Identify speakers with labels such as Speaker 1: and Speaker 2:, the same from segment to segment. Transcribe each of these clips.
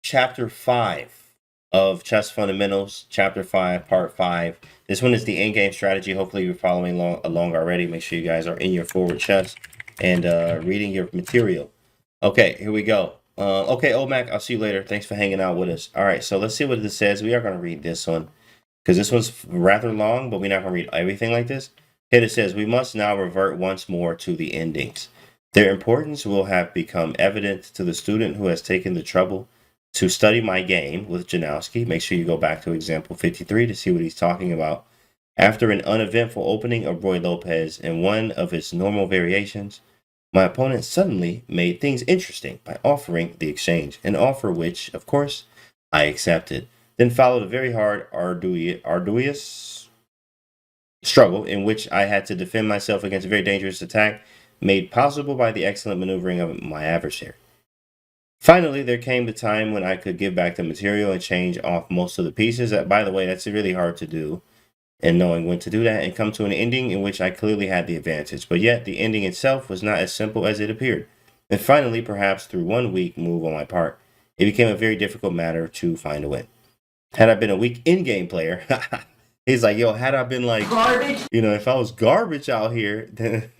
Speaker 1: chapter 5 of Chess Fundamentals, chapter 5, part 5. This one is the endgame strategy. Hopefully you're following along already. Make sure you guys are in your forward chess and reading your material. Okay, here we go. Okay, Omac, I'll see you later. Thanks for hanging out with us. All right, so let's see what this says. We are going to read this one because this one's rather long, but we're not going to read everything like this. Here it says, we must now revert once more to the endings. Their importance will have become evident to the student who has taken the trouble to study my game with Janowski. Make sure you go back to example 53 to see what he's talking about. After an uneventful opening of Roy Lopez in one of his normal variations, my opponent suddenly made things interesting by offering the exchange, an offer which, of course, I accepted. Then followed a very hard, arduous struggle in which I had to defend myself against a very dangerous attack made possible by the excellent maneuvering of my adversary. Finally, there came the time when I could give back the material and change off most of the pieces. By the way, that's really hard to do, and knowing when to do that, and come to an ending in which I clearly had the advantage. But yet, the ending itself was not as simple as it appeared. And finally, perhaps through one weak move on my part, it became a very difficult matter to find a win. Had I been a weak in-game player, he's like, yo, had I been like, garbage, if I was garbage out here, then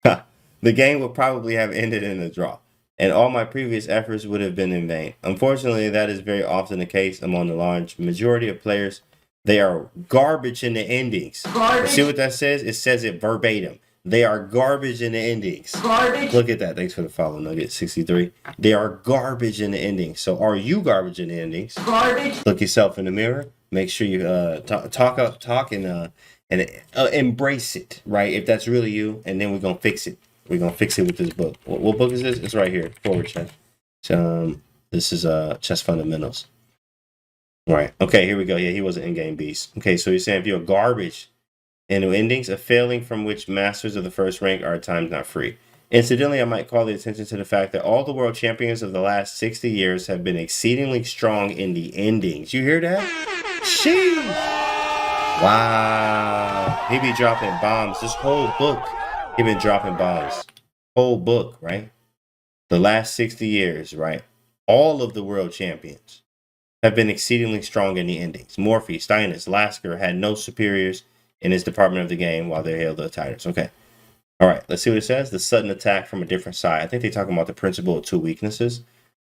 Speaker 1: the game would probably have ended in a draw, and all my previous efforts would have been in vain. Unfortunately, that is very often the case among the large majority of players. They are garbage in the endings. Garbage. See what that says? It says it verbatim. They are garbage in the endings. Garbage. Look at that. Thanks for the follow, Nugget 63. They are garbage in the endings. So are you garbage in the endings? Garbage. Look yourself in the mirror. Make sure you talk and embrace it, right? If that's really you, and then we're gonna fix it. We're gonna fix it with this book. What book is this? It's right here, forward chess. This is Chess Fundamentals. Right. Okay, here we go. Yeah, he was an in-game beast. Okay, so he's saying if you're garbage in the endings, a failing from which masters of the first rank are at times not free. Incidentally, I might call the attention to the fact that all the world champions of the last 60 years have been exceedingly strong in the endings. You hear that? Sheesh. Wow. He be dropping bombs. This whole book, he been dropping bombs. Whole book, right? The last 60 years, right? All of the world champions have been exceedingly strong in the endings. Morphy, Steinitz, Lasker had no superiors in his department of the game while they held the titles. Okay. All right, let's see what it says. The sudden attack from a different side. I think they're talking about the principle of two weaknesses.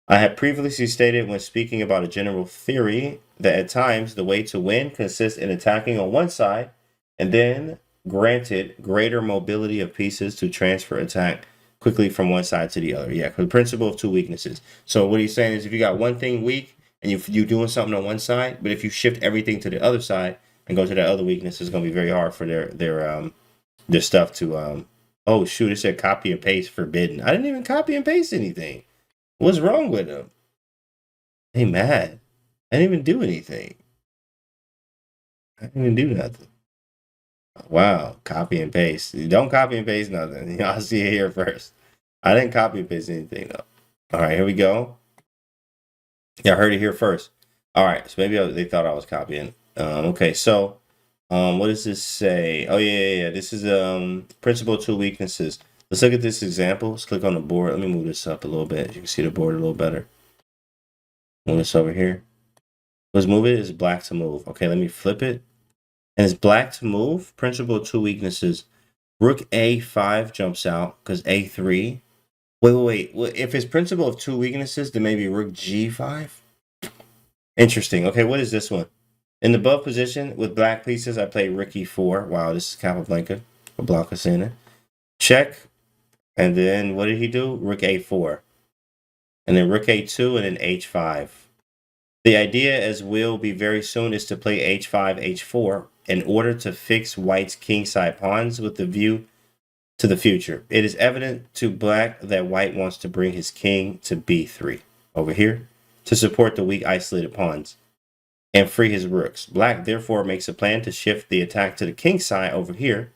Speaker 1: I had previously stated when speaking about a general theory that at times the way to win consists in attacking on one side and then granted greater mobility of pieces to transfer attack quickly from one side to the other. Yeah, the principle of two weaknesses. So what he's saying is if you got one thing weak and you're doing something on one side, but if you shift everything to the other side and go to that other weakness, it's going to be very hard for their stuff to oh shoot, it said copy and paste forbidden. I didn't even copy and paste anything. What's wrong with them? They mad. I didn't even do anything. I didn't even do nothing. Wow, copy and paste. You don't copy and paste nothing. Y'all see it here first. I didn't copy and paste anything though. All right, here we go. Y'all heard it here first. All right, so maybe they thought I was copying. Okay, so what does this say? Oh yeah. This is principle two weaknesses. Let's look at this example. Let's click on the board. Let me move this up a little bit. You can see the board a little better. Move this over here. Let's move it. It's black to move. Okay, let me flip it. And it's black to move. Principle two weaknesses. Rook A5 jumps out because A3. Wait. If it's principle of two weaknesses, then maybe Rook G5. Interesting. Okay, what is this one? In the above position with black pieces, I play Rook E4. Wow, this is Capablanca. Blanca saying it. Check. And then what did he do? Rook A4. And then Rook A2 and then H5. The idea, as will be very soon, is to play H5, H4 in order to fix white's kingside pawns with the view to the future. It is evident to black that white wants to bring his king to B3 over here to support the weak isolated pawns and free his rooks. Black therefore makes a plan to shift the attack to the king side over here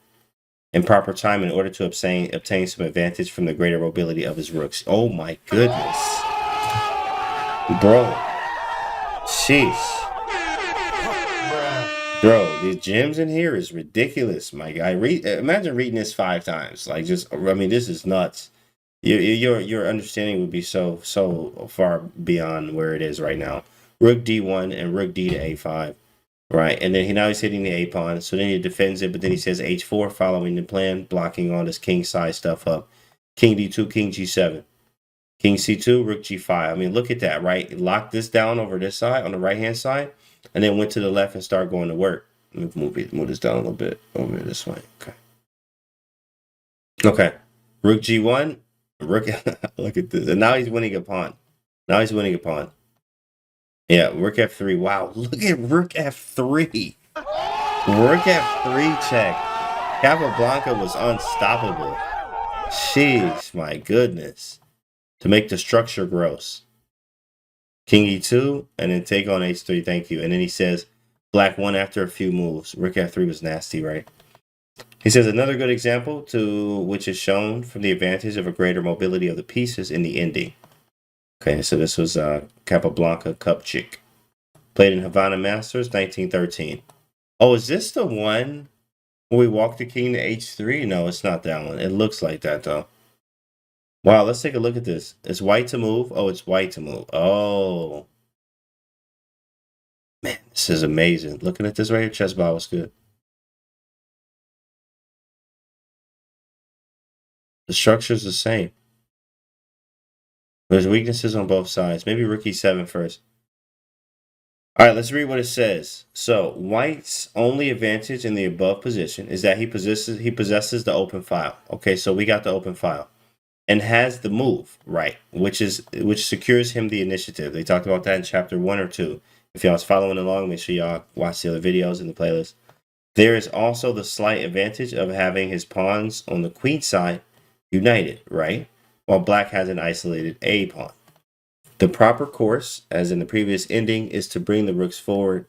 Speaker 1: in proper time in order to obtain some advantage from the greater mobility of his rooks. Oh my goodness. Bro. Sheesh. Bro, the gems in here is ridiculous, my guy. Imagine reading this 5 times. Like, this is nuts. Your understanding would be so far beyond where it is right now. Rook d1 and rook d to a5, right? And then now he's hitting the a pawn, so then he defends it, but then he says h4, following the plan, blocking all this king side stuff up. King d2, king g7, king c2, rook g5. I mean, look at that, right? Lock this down over this side on the right hand side, and then went to the left and start going to work. Let me move this down a little bit over this way. Okay. Okay. Rook g1. Rook. Look at this. And now he's winning a pawn. Now he's winning a pawn. Yeah. Rook f3. Wow. Look at rook f3. Rook f3 check. Capablanca was unstoppable. Jeez, my goodness. To make the structure gross. King e2 and then take on h3. Thank you. And then he says black won after a few moves. Rook f3 was nasty, right? He says another good example to which is shown from the advantage of a greater mobility of the pieces in the ending. Okay, so this was Capablanca Kupchik. Played in Havana Masters, 1913. Oh, is this the one where we walk the king to h3? No, it's not that one. It looks like that, though. Wow, let's take a look at this. It's white to move. Oh, it's white to move. Oh. Man, this is amazing. Looking at this right here, CHESSABLE was good. The structure's the same. There's weaknesses on both sides. Maybe rook e7 first. All right, let's read what it says. So white's only advantage in the above position is that he possesses the open file. Okay, so we got the open file and has the move, right, which secures him the initiative. They talked about that in chapter 1 or 2. If y'all's following along, make sure y'all watch the other videos in the playlist. There is also the slight advantage of having his pawns on the queen side united, right, while black has an isolated a pawn. The proper course, as in the previous ending, is to bring the rooks forward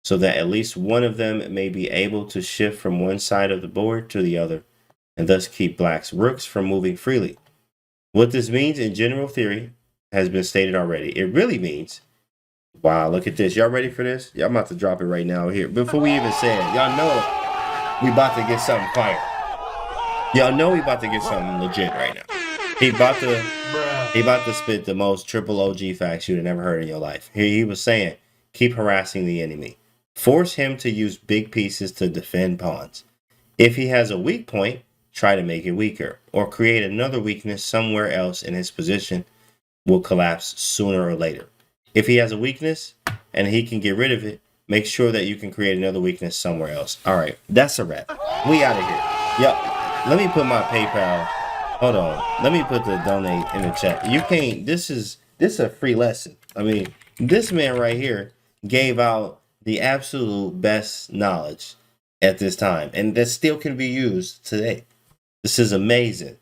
Speaker 1: so that at least one of them may be able to shift from one side of the board to the other, and thus keep black's rooks from moving freely. What this means in general theory has been stated already. It really means, wow, look at this. Y'all ready for this? Yeah, I'm about to drop it right now here. Before we even say it, y'all know we about to get something fire. Y'all know we about to get something legit right now. He about to spit the most triple OG facts you'd have never heard in your life. He was saying, keep harassing the enemy. Force him to use big pieces to defend pawns. If he has a weak point, try to make it weaker, or create another weakness somewhere else in his position will collapse sooner or later. If he has a weakness and he can get rid of it, make sure that you can create another weakness somewhere else. All right, that's a wrap. We out of here. Yo, let me put my PayPal. Hold on. Let me put the donate in the chat. You can't. This is a free lesson. I mean, this man right here gave out the absolute best knowledge at this time, and that still can be used today. This is amazing,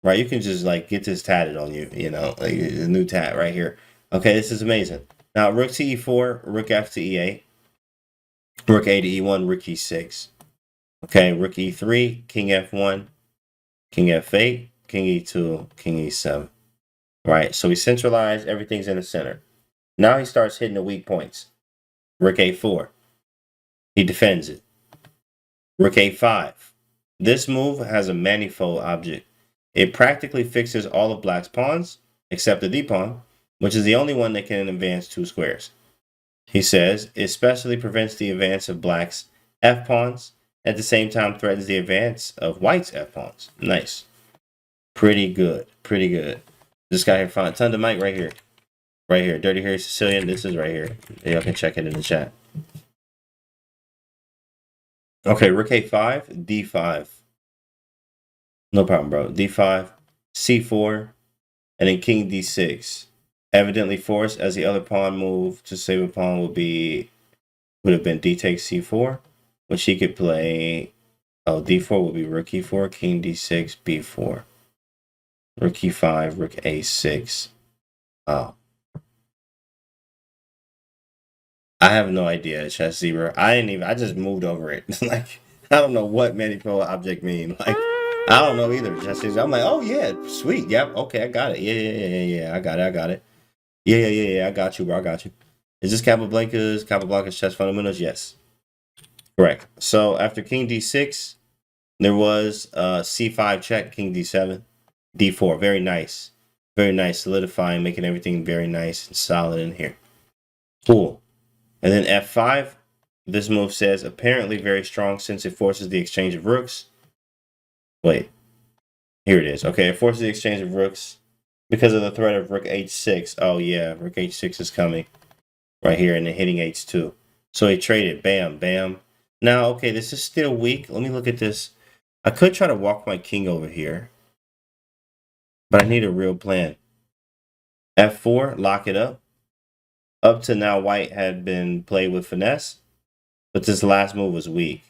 Speaker 1: right? You can just like get this tatted on you, you know, like a new tat right here. Okay, this is amazing. Now, rook to e4, rook f to e8, rook a to e1, rook e6. Okay, rook e3, king f1, king f8, king e2, king e7. Right, so we centralize, everything's in the center. Now he starts hitting the weak points. Rook a4. He defends it. Rook a5. This move has a manifold object. It practically fixes all of black's pawns, except the d-pawn, which is the only one that can advance 2 squares. He says, it especially prevents the advance of black's f-pawns, at the same time threatens the advance of white's f-pawns. Nice. Pretty good. Pretty good. This guy here found Thunder Mike right here. Right here. Dirty Harry Sicilian. This is right here. Y'all can check it in the chat. Okay, rook a5, d5. No problem, bro. d5, c4, and then king d6. Evidently forced, as the other pawn move to save a pawn would have been d takes c4, which he could play. Oh, d4 would be rook e4, king d6, b4. Rook e5, rook a6. Oh. I have no idea, Chess Zebra. I just moved over it. Like, I don't know what manifold object mean. Like, I don't know either, Chess Zebra. I'm like, oh yeah, sweet. Yep, okay, I got it. Yeah. I got it. Yeah. I got you, bro. I got you. Is this Capablanca's chess fundamentals? Yes. Correct. So after king d6, there was c5 check, king d7. D4. Very nice. Very nice. Solidifying, making everything very nice and solid in here. Cool. And then F5. This move says apparently very strong since it forces the exchange of rooks. Wait. Here it is. Okay, it forces the exchange of rooks because of the threat of rook H6. Oh, yeah. Rook H6 is coming right here and then hitting H2. So he traded. Bam, bam. Now, okay, this is still weak. Let me look at this. I could try to walk my king over here, but I need a real plan. F4, lock it up. Up to now, white had been played with finesse, but this last move was weak.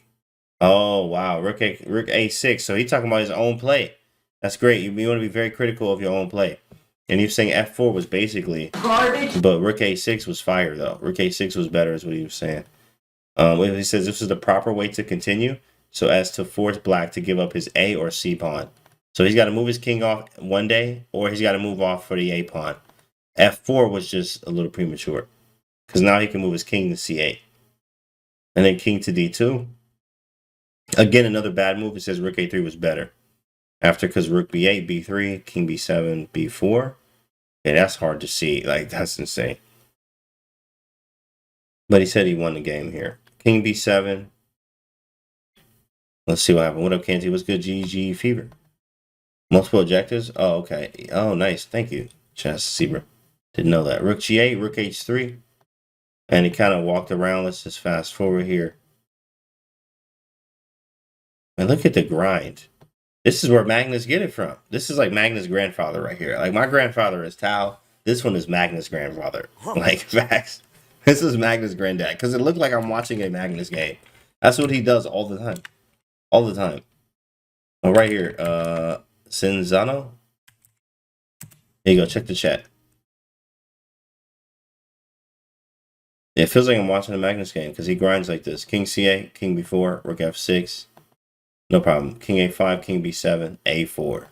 Speaker 1: Oh, wow. Rook A6. So he's talking about his own play. That's great. You want to be very critical of your own play. And he was saying F4 was basically garbage, but Rook A6 was fire, though. Rook A6 was better, is what he was saying. He says this is the proper way to continue so as to force black to give up his A or C pawn. So he's got to move his king off one day, or he's got to move off for the A pawn. F4 was just a little premature because now he can move his king to C8. And then king to D2. Again, another bad move. It says rook A3 was better. After, because rook B8, B3, king B7, B4. Yeah, that's hard to see. Like, that's insane. But he said he won the game here. King B7. Let's see what happened. What up, Canty? What's good, GG Fever? Multiple objectives? Oh, okay. Oh, nice. Thank you, CHESSABLE. Didn't know that. Rook G8, rook H3. And he kind of walked around. Let's just fast forward here. And look at the grind. This is where Magnus get it from. This is like Magnus' grandfather right here. Like, my grandfather is Tao. This one is Magnus' grandfather. Like, facts. This is Magnus' granddad. Because it looked like I'm watching a Magnus game. That's what he does all the time. All the time. Oh, right here. Cinzano. There you go. Check the chat. It feels like I'm watching a Magnus game because he grinds like this. King C8, King B4, Rook F6. No problem. King A5, King B7, A4.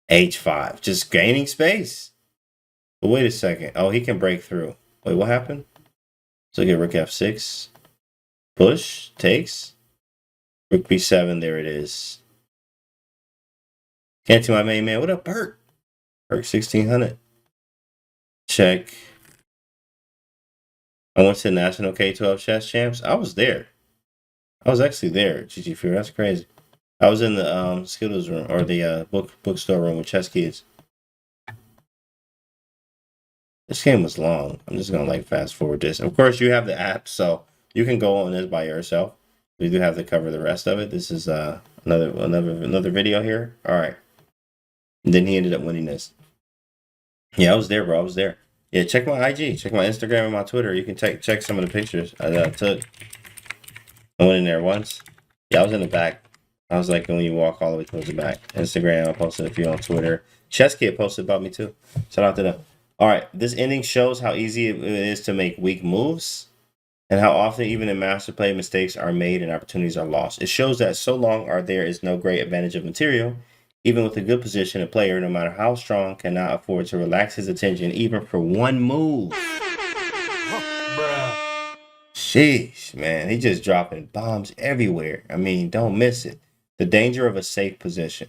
Speaker 1: H5. Just gaining space. But wait a second. Oh, he can break through. Wait, what happened? So get Rook F6. Push. Takes. Rook B7. There it is. Canty, my main man. What up, Bert? Bert 1600. Check. I went to the National K-12 Chess Champs. I was there. I was actually there, GG Fear. That's crazy. I was in the Skittles room or the bookstore room with chess kids. This game was long. I'm just gonna like fast forward this. Of course, you have the app, so you can go on this by yourself. We do have to cover the rest of it. This is another video here. All right. And then he ended up winning this. Yeah, I was there, bro. I was there. Yeah, check my IG, check my Instagram and my Twitter. You can check some of the pictures I took. I went in there once. Yeah, I was in the back. I was like when you walk all the way towards the back. Instagram, I posted a few on Twitter. Chess Kid posted about me too. Shout out to them. All right, this ending shows how easy it is to make weak moves and how often even in master play mistakes are made and opportunities are lost. It shows that so long there is no great advantage of material. Even with a good position, a player, no matter how strong, cannot afford to relax his attention even for one move. Sheesh, man. He just dropping bombs everywhere. I mean, don't miss it. The danger of a safe position.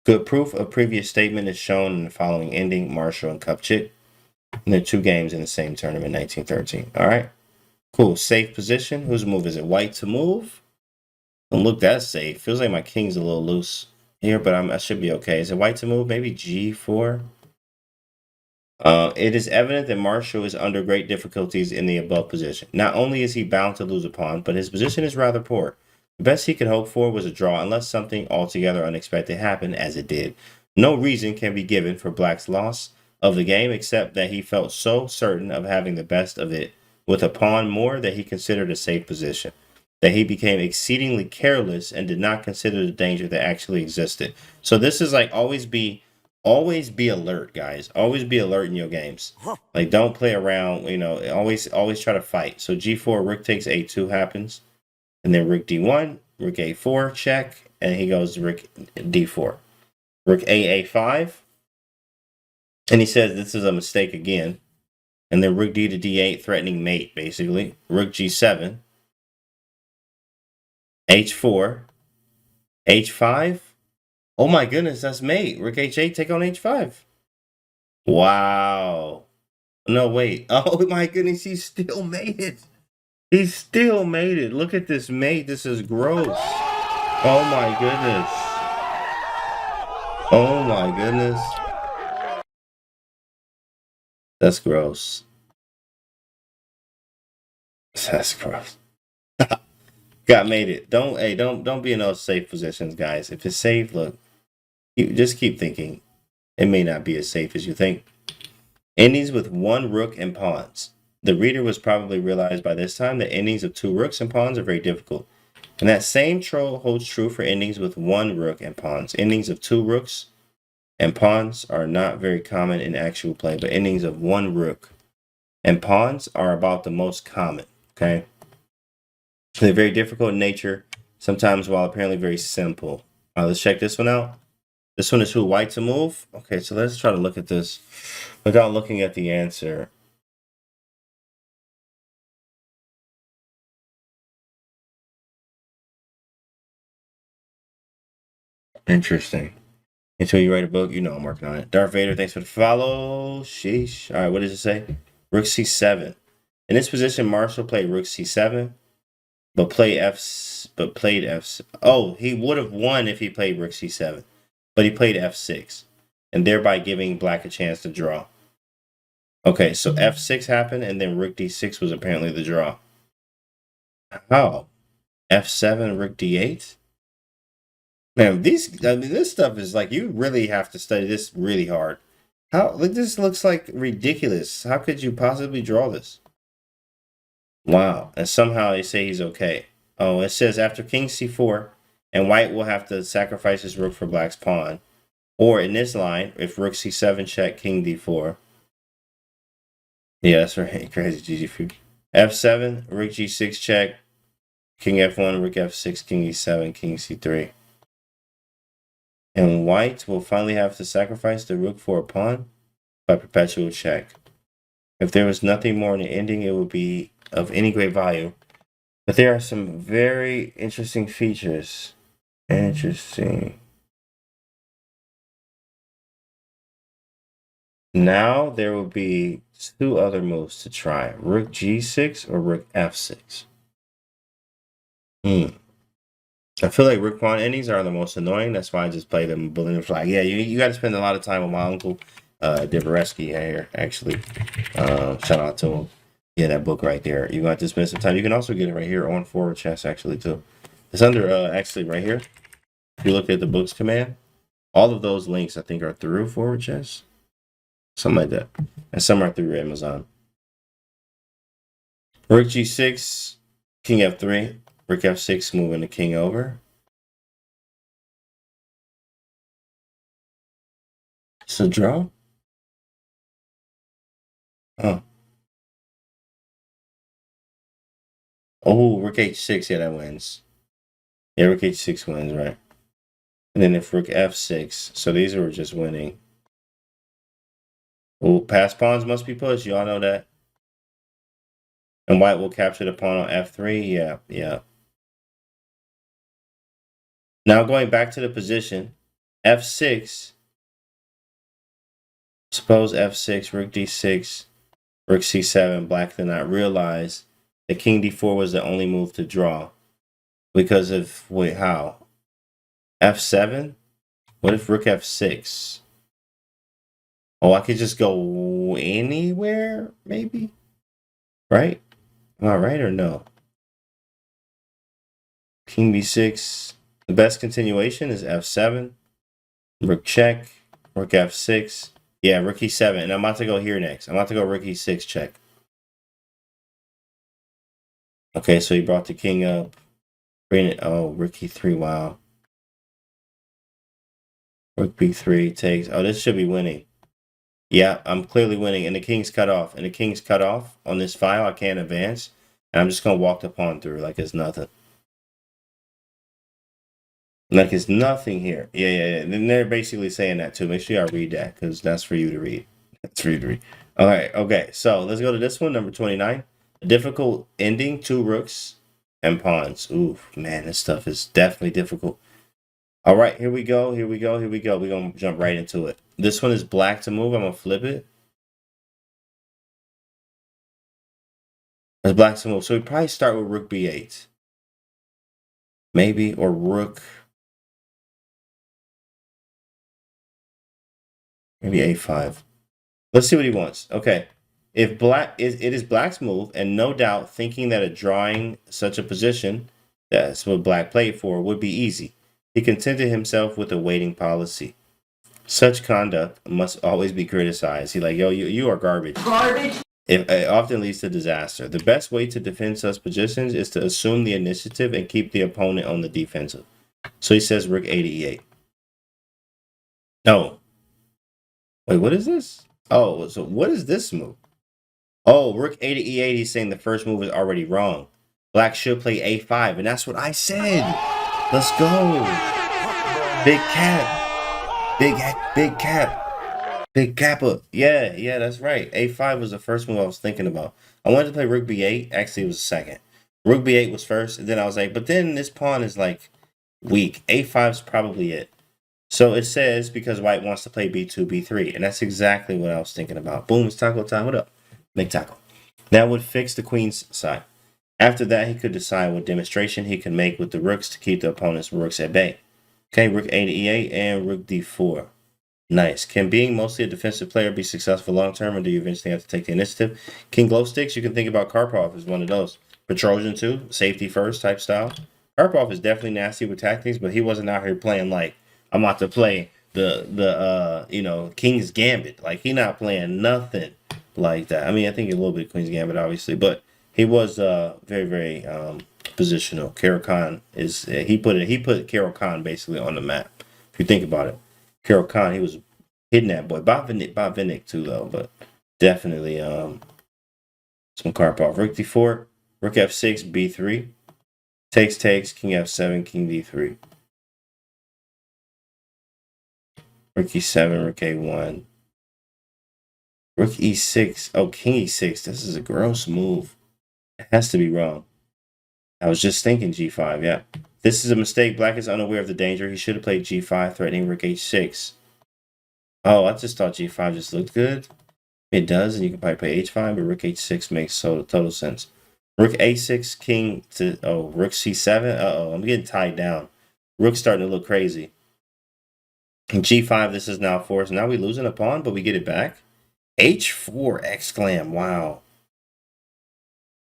Speaker 1: Good proof of previous statement is shown in the following ending, Marshall and Kupchik. And they're 2 games in the same tournament, 1913. All right. Cool. Safe position. Whose move is it? White to move? Don't look that safe. Feels like my king's a little loose here, but I should be okay. Is it white to move? Maybe G4? It is evident that Marshall is under great difficulties in the above position. Not only is he bound to lose a pawn, but his position is rather poor. The best he could hope for was a draw unless something altogether unexpected happened, as it did. No reason can be given for Black's loss of the game except that he felt so certain of having the best of it with a pawn more that he considered a safe position, that he became exceedingly careless and did not consider the danger that actually existed. So this is like always be alert, guys. Always be alert in your games. Like, don't play around, you know, always try to fight. So G4, rook takes A2 happens. And then rook D1, rook A4, check. And he goes rook D4. Rook A5. And he says this is a mistake again. And then rook D to D8, threatening mate, basically. Rook G7. H4. H5. Oh my goodness, that's mate. Rook h8, take on h5. Wow. No, wait. Oh my goodness, he still made it. He still made it. Look at this mate. This is gross. Oh my goodness. Oh my goodness. That's gross. That's gross. Got made it. Don't be in those safe positions, guys. If it's safe, look, you just keep thinking. It may not be as safe as you think. Endings with one rook and pawns. The reader was probably realized by this time that endings of two rooks and pawns are very difficult. And that same troll holds true for endings with one rook and pawns. Endings of two rooks and pawns are not very common in actual play, but endings of one rook and pawns are about the most common, okay? They're very difficult in nature, sometimes while apparently very simple. Let's check this one out. This one is who white to move. Okay, so let's try to look at this without looking at the answer. Interesting. Until you write a book, you know I'm working on it. Darth Vader, thanks for the follow. Sheesh. All right, what does it say? Rook c7. In this position, Marshall played rook c7, but played f. Oh, he would have won if he played rook c7, but he played f6, and thereby giving black a chance to draw. Okay, so f6 happened, and then rook d6 was apparently the draw. How? f7, rook d8. Man, this stuff is like, you really have to study this really hard. How, like, this looks like ridiculous. How could you possibly draw this? Wow. And somehow they say he's okay. Oh, it says after king c4, and white will have to sacrifice his rook for black's pawn. Or in this line, if rook c7 check, king d4. Yeah, that's right. Crazy GG. f7, rook g6 check, king f1, rook f6, king e7, king c3. And white will finally have to sacrifice the rook for a pawn by perpetual check. If there was nothing more in the ending, it would be of any great value. But there are some very interesting features. Interesting. Now there will be two other moves to try. Rook g6 or rook f6. I feel like rook pawn endings are the most annoying. That's why I just play them bullying the flag. Yeah, you got to spend a lot of time with my uncle, AGRRESSIVE here, actually. Shout out to him. Yeah, that book right there. You got to spend some time. You can also get it right here on Forward Chess, actually, too. It's under, actually, right here. If you look at the books command, all of those links, I think, are through Forward Chess. Something like that. And some are through Amazon. Rook g6, king f3, rook f6, moving the king over. It's a draw? Oh. Oh, rook h6, yeah, that wins. Yeah, rook h6 wins, right? And then if rook f6, so these are just winning. Oh, pass pawns must be pushed. Y'all know that. And white will capture the pawn on f3. Yeah, yeah. Now going back to the position, f6. Suppose f6, rook d6, rook c7. Black did not realize that king d4 was the only move to draw. Because of, wait, how? f7? What if rook f6? Oh, I could just go anywhere, maybe? Right? Am I right or no? King b6. The best continuation is f7. Rook check. Rook f6. Yeah, rook e7. And I'm about to go here next. I'm about to go rook e6 check. Okay, so he brought the king up. Bring it. Oh, rook e3. Wow. Rook b3 takes. Oh, this should be winning. Yeah, I'm clearly winning. And the king's cut off. And the king's cut off on this file. I can't advance. And I'm just going to walk the pawn through like it's nothing. Like it's nothing here. Yeah. And they're basically saying that too. Make sure y'all read that because that's for you to read. That's for you to read. All right. Okay. So let's go to this one, number 29. A difficult ending, two rooks and pawns. Ooh, man, this stuff is definitely difficult. All right, here we go. Here we go. Here we go. We're going to jump right into it. This one is black to move. I'm going to flip it. It's black to move. So we probably start with rook b8. Maybe, or rook. Maybe a5. Let's see what he wants. Okay. If black is it is black's move, and no doubt thinking that a drawing such a position, that's what black played for, would be easy. He contented himself with a waiting policy. Such conduct must always be criticized. He like, yo, you are garbage. Garbage. It often leads to disaster. The best way to defend such positions is to assume the initiative and keep the opponent on the defensive. So he says rook a to e8. No. Wait, what is this? Oh, so what is this move? Oh, rook a to e8. He's saying the first move is already wrong. Black should play a5, and that's what I said. Let's go. Big cat. Big cat. Big kappa. Yeah, that's right. A5 was the first move I was thinking about. I wanted to play rook b8. Actually, it was second. Rook b8 was first, and then I was like, but then this pawn is like weak. A5 is probably it. So it says because white wants to play b2, b3, and that's exactly what I was thinking about. Boom, it's taco time. What up? Make taco. That would fix the queen's side. After that, he could decide what demonstration he can make with the rooks to keep the opponent's rooks at bay. Okay, rook a to e8 and rook d4. Nice. Can being mostly a defensive player be successful long term, or do you eventually have to take the initiative? King glow sticks, you can think about Karpov as one of those. Petrosian too, safety first type style. Karpov is definitely nasty with tactics, but he wasn't out here playing like I'm about to play the King's Gambit. Like he not playing nothing like that. I mean, I think a little bit of Queen's Gambit, obviously, but he was very, very positional. Caro-Kann is he put Caro-Kann basically on the map. If you think about it. Caro-Kann, he was hitting that boy. Botvinnik too, though, but definitely some Karpov. Rook d4, rook f6, b3. Takes, king f7, king d3. Rook e7, rook a1. Rook e6. Oh, king e6. This is a gross move. It has to be wrong. I was just thinking g5, yeah. This is a mistake. Black is unaware of the danger. He should have played g5, threatening rook h6. Oh, I just thought g5 just looked good. It does, and you can probably play h5, but rook h6 makes total sense. Rook a6, king to... Oh, rook c7. Uh-oh, I'm getting tied down. Rook's starting to look crazy. And g5, this is now forced. Now we're losing a pawn, but we get it back. h4, exclam. Wow.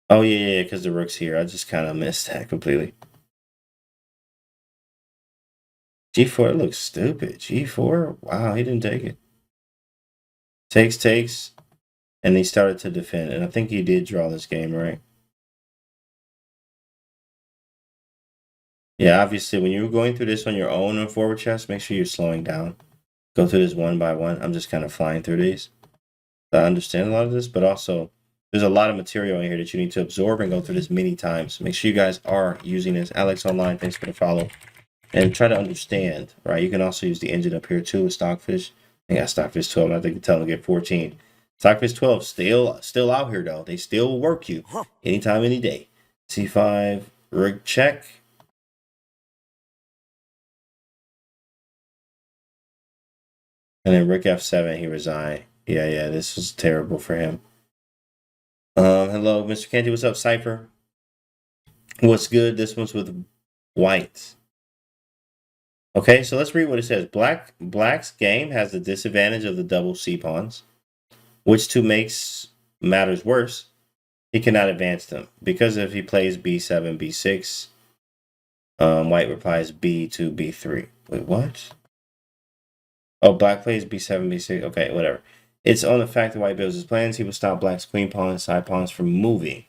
Speaker 1: Oh, yeah, because the rook's here. I just kind of missed that completely. G4 looks stupid. G4? Wow, he didn't take it. Takes. And he started to defend. And I think he did draw this game, right? Yeah, obviously, when you're going through this on your own on forward chess, make sure you're slowing down. Go through this one by one. I'm just kind of flying through these. I understand a lot of this, but also there's a lot of material in here that you need to absorb and go through this many times. Make sure you guys are using this. Alex Online, thanks for the follow. And try to understand, right? You can also use the engine up here too with Stockfish. I got Stockfish 12. I think you tell them to get 14. Stockfish 12 still out here though. They still work you anytime, any day. C5, rook check. And then rook f7, he resigned. Yeah, this was terrible for him. Hello, Mr. Canty. What's up, Cypher? What's good? This one's with white. Okay, so let's read what it says. Black's game has the disadvantage of the double C pawns, which to makes matters worse, he cannot advance them. Because if he plays b7, b6, white replies b2, b3. Wait, what? Oh, black plays b7, b6. Okay, whatever. It's on the fact that white builds his plans. He will stop black's queen pawn and side pawns from moving.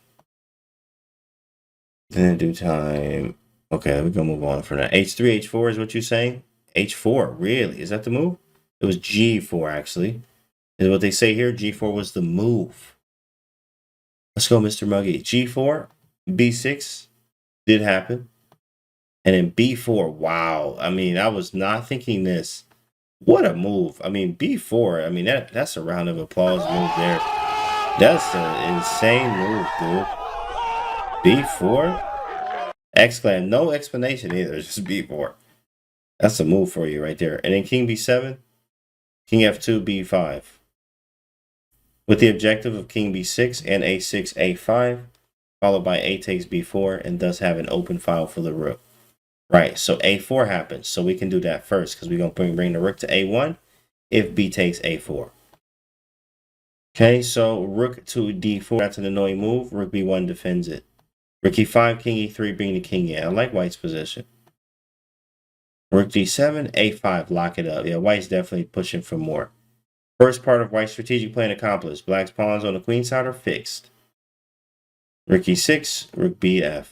Speaker 1: Then in due time... Okay, we're going to move on from that. H3, H4 is what you're saying? H4, really? Is that the move? It was G4, actually. Is what they say here. G4 was the move. Let's go, Mr. Muggy. G4, B6 did happen. And then B4, wow. I mean, I was not thinking this. What a move. I mean, B4, I mean, that's a round of applause move there. That's an insane move, dude. B4? Exclam, no explanation either, just B4. That's a move for you right there. And then king b7, king f2, b5. With the objective of king b6 and a6, a5, followed by a takes b4, and thus have an open file for the rook. Right, so a4 happens. So we can do that first because we're going to bring the rook to a1 if b takes a4. Okay, so rook to d4, that's an annoying move. Rook b1 defends it. Rook e5, king e3, bring the king in. I like white's position. Rook d7, a5, lock it up. Yeah, white's definitely pushing for more. First part of white's strategic plan accomplished. Black's pawns on the queen side are fixed. Rook e6, rook bf.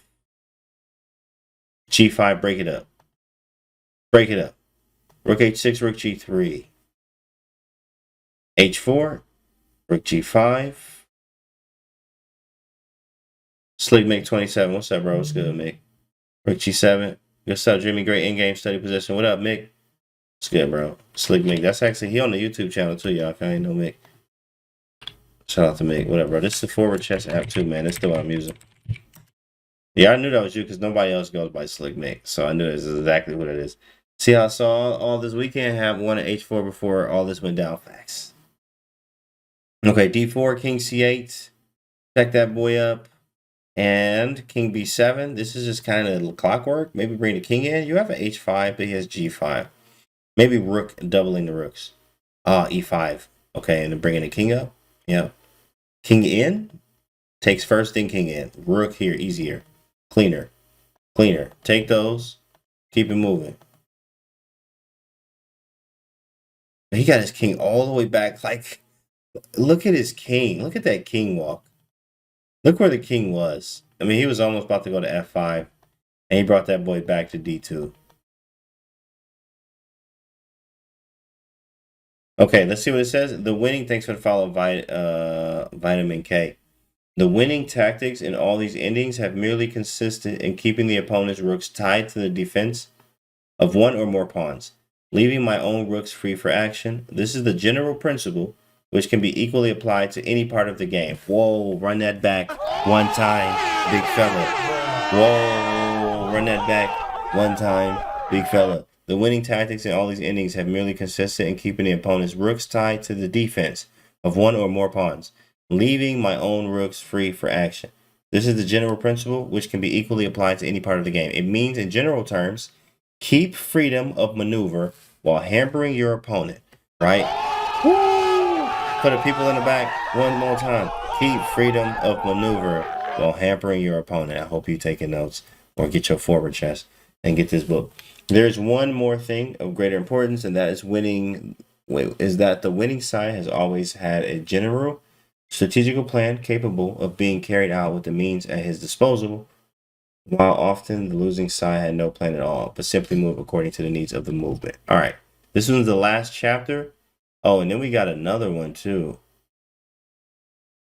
Speaker 1: g5, break it up. Break it up. Rook h6, rook g3. h4, rook g5. Slick Mick 27. What's up, bro? What's good, Mick? Rook g7. What's up, Jimmy? Great in-game study position. What up, Mick? What's good, bro? Slick Mick. That's actually, he on the YouTube channel too, y'all. If I ain't know Mick. Shout out to Mick. Whatever, bro. This is the Forward Chess app too, man. It's still what I'm using. Yeah, I knew that was you because nobody else goes by Slick Mick. So I knew this is exactly what it is. See how I saw all this weekend have one at h4 before all this went down. Facts. Okay, d4, king c8. Check that boy up. And king b7. This is just kind of clockwork. Maybe bring the king in. You have an h5, but he has g5. Maybe rook doubling the rooks. E5. Okay, and then bringing the king up. Yeah. King in. Takes first, then king in. Rook here, easier. Cleaner. Cleaner. Take those. Keep it moving. He got his king all the way back. Like, look at his king. Look at that king walk. Look where the king was. I mean, he was almost about to go to f5. And he brought that boy back to d2. Okay, let's see what it says. The winning, thanks for the follow, Vitamin K. The winning tactics in all these endings have merely consisted in keeping the opponent's rooks tied to the defense of one or more pawns, leaving my own rooks free for action. This is the general principle, which can be equally applied to any part of the game. Whoa, run that back one time, big fella. Whoa, run that back one time, big fella. The winning tactics in all these endings have merely consisted in keeping the opponent's rooks tied to the defense of one or more pawns, leaving my own rooks free for action. This is the general principle, which can be equally applied to any part of the game. It means, in general terms, keep freedom of maneuver while hampering your opponent, right? Woo! For the people in the back, one more time. Keep freedom of maneuver while hampering your opponent. I hope you're taking notes or get your forward chess and get this book. There's one more thing of greater importance, and that is that the winning side has always had a general strategical plan capable of being carried out with the means at his disposal, while often the losing side had no plan at all, but simply moved according to the needs of the movement. All right, this was the last chapter. Oh, and then we got another one too.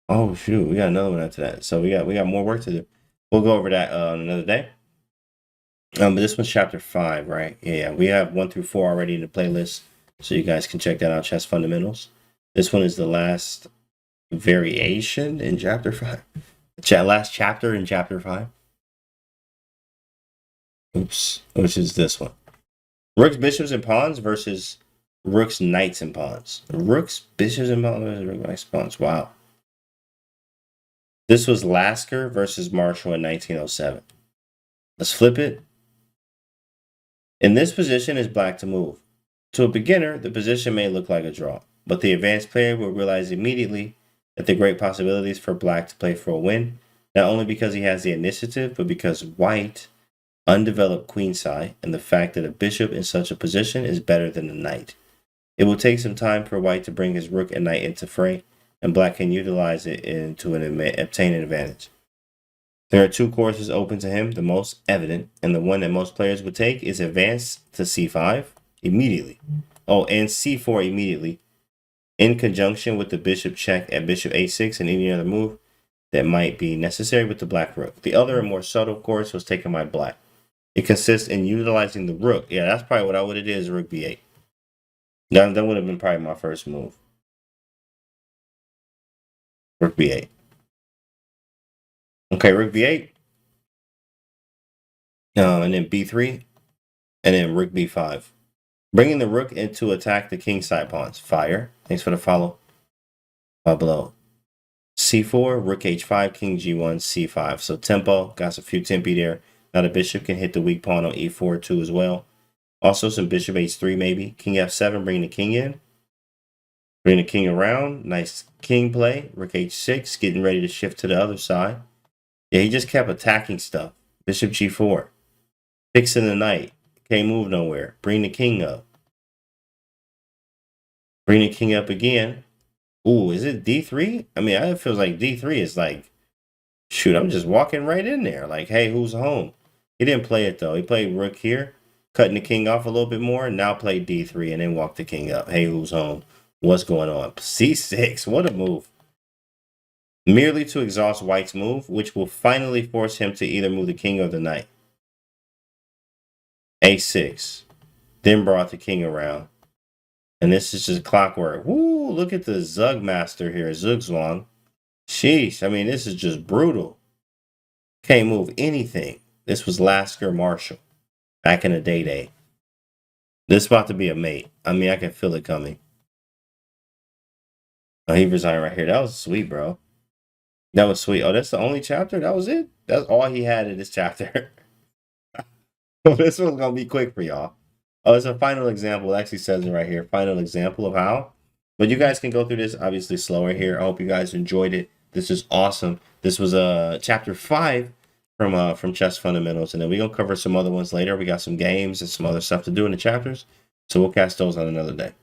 Speaker 1: Oh shoot, we got another one after that. So we got more work to do. We'll go over that on another day. But this one's chapter 5, right? Yeah, we have 1 through 4 already in the playlist, so you guys can check that out. Chess Fundamentals. This one is the last variation in chapter 5. Last chapter in chapter 5. Oops, which is this one. Rooks, bishops, and pawns versus rooks, knights, and pawns. Rooks, bishops, and pawns versus rooks, knights, pawns. Wow. This was Lasker versus Marshall in 1907. Let's flip it. In this position is black to move. To a beginner, the position may look like a draw, but the advanced player will realize immediately that the great possibilities for black to play for a win, not only because he has the initiative, but because white, undeveloped queenside, and the fact that a bishop in such a position is better than a knight. It will take some time for white to bring his rook and knight into fray, and black can utilize it to obtain an advantage. There are 2 courses open to him, the most evident, and the one that most players would take is advance to c5 immediately. Oh, and c4 immediately, in conjunction with the bishop check at bishop a6 and any other move that might be necessary with the black rook. The other and more subtle course was taken by black. It consists in utilizing the rook. Yeah, that's probably what I would have did is rook b8. That would have been probably my first move. Rook b8. Okay, rook b8. And then b3. And then rook b5. Bringing the rook into attack the king side pawns. Fire. Thanks for the follow. Pablo. c4, rook h5, king g1, c5. So tempo, got a few tempi there. Now the bishop can hit the weak pawn on e4 too as well. Also some bishop h3 maybe. King f7, bring the king in. Bring the king around. Nice king play. Rook h6, getting ready to shift to the other side. Yeah, he just kept attacking stuff. Bishop g4. Fixing the knight. Can't move nowhere. Bring the king up. Bring the king up again. Ooh, is it d3? I mean, it feels like d3 is like, shoot, I'm just walking right in there. Like, hey, who's home? He didn't play it, though. He played rook here, cutting the king off a little bit more. Now played d3 and then walked the king up. Hey, who's home? What's going on? c6. What a move. Merely to exhaust white's move, which will finally force him to either move the king or the knight. a6. Then brought the king around. And this is just clockwork. Woo, look at the Zug master here, Zugzwang. Sheesh, I mean, this is just brutal. Can't move anything. This was Lasker Marshall back in the day. This is about to be a mate. I mean, I can feel it coming. Oh, he resigned right here. That was sweet, bro. That was sweet. Oh, that's the only chapter? That was it? That's all he had in this chapter. This one's going to be quick for y'all. Oh, it's a final example. It actually says it right here. Final example of how. But you guys can go through this obviously slower here. I hope you guys enjoyed it. This is awesome. This was chapter 5 from Chess Fundamentals. And then we're going to cover some other ones later. We got some games and some other stuff to do in the chapters. So we'll catch those on another day.